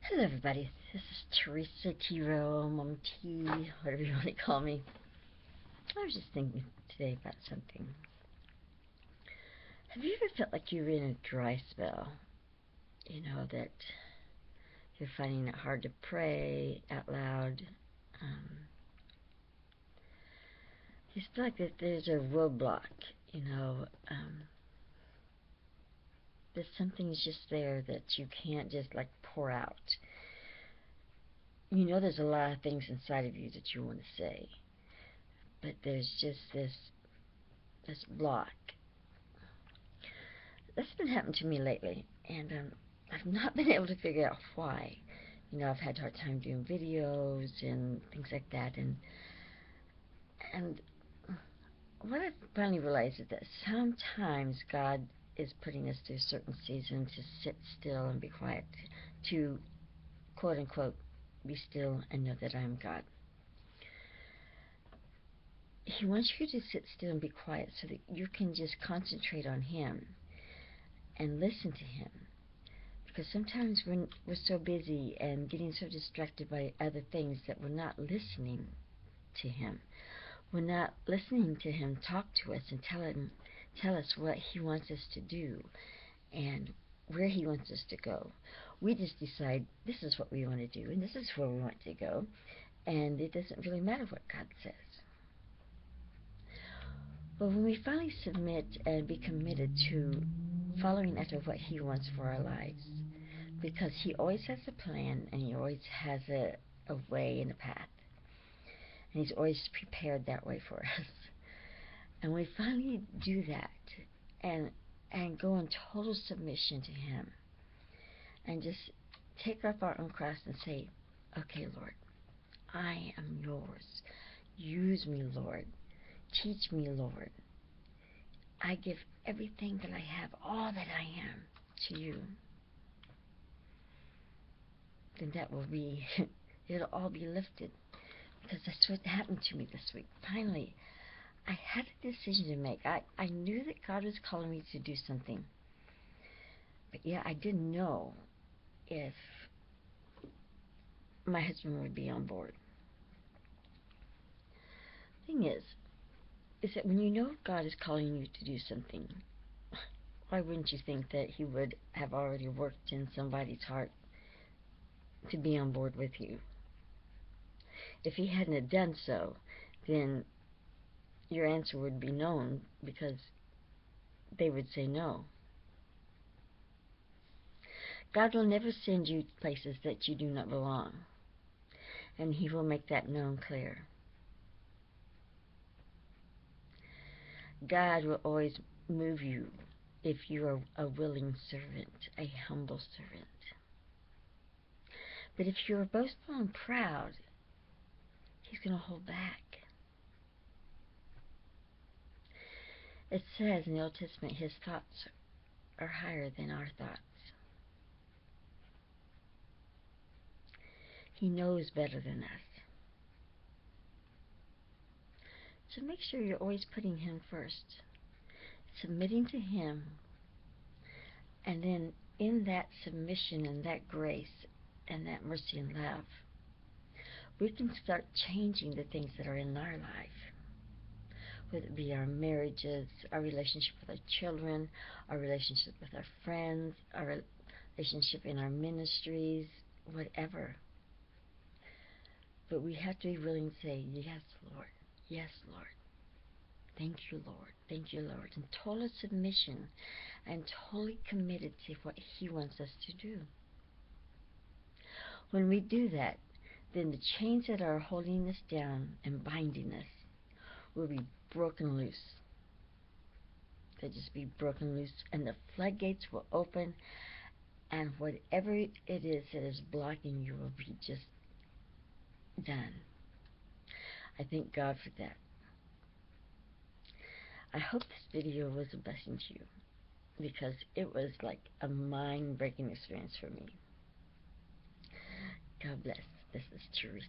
Hello everybody, this is Teresa T-Row, Mom T, whatever you want to call me. I was just thinking today about something. Have you ever felt like you were in a dry spell? You know, that you're finding it hard to pray out loud. You feel like that there's a roadblock, you know, that something's just there that you can't just like pour out. You know there's a lot of things inside of you that you want to say, but there's just this block. That's been happening to me lately, and I've not been able to figure out why. You know, I've had a hard time doing videos and things like that, and what I finally realized is that sometimes God is putting us through a certain season to sit still and be quiet, to quote unquote be still and know that I am God. He wants you to sit still and be quiet so that you can just concentrate on Him and listen to Him. Because sometimes when we're so busy and getting so distracted by other things that we're not listening to Him. We're not listening to Him talk to us and tell us what He wants us to do and where He wants us to go. We just decide this is what we want to do and this is where we want to go, and it doesn't really matter what God says. But when we finally submit and be committed to following after what He wants for our lives, because He always has a plan and He always has a way and a path, and He's always prepared that way for us. And we finally do that and go in total submission to Him and just take up our own cross and say, okay, Lord, I am yours. Use me, Lord. Teach me, Lord. I give everything that I have, all that I am, to you. Then that will be, it'll all be lifted. Because that's what happened to me this week. Finally, I had a decision to make. I knew that God was calling me to do something. But yeah, I didn't know if my husband would be on board. Thing is that when you know God is calling you to do something, why wouldn't you think that He would have already worked in somebody's heart to be on board with you? If He hadn't have done so, then your answer would be known, because they would say no. God will never send you places that you do not belong, and He will make that known clear. God will always move you if you are a willing servant, a humble servant. But if you're boastful and proud, He's going to hold back. It says in the Old Testament, His thoughts are higher than our thoughts. He knows better than us. So make sure you're always putting Him first, submitting to Him, and then in that submission and that grace and that mercy and love, we can start changing the things that are in our life, whether it be our marriages, our relationship with our children, our relationship with our friends, our relationship in our ministries, whatever. But we have to be willing to say, yes, Lord, yes, Lord. Thank you, Lord. Thank you, Lord. In total submission and totally committed to what He wants us to do. When we do that, then the chains that are holding us down and binding us will be broken loose. They'll just be broken loose, and the floodgates will open, and whatever it is that is blocking you will be just done. I thank God for that. I hope this video was a blessing to you, because it was like a mind-breaking experience for me. God bless. This is Teresa.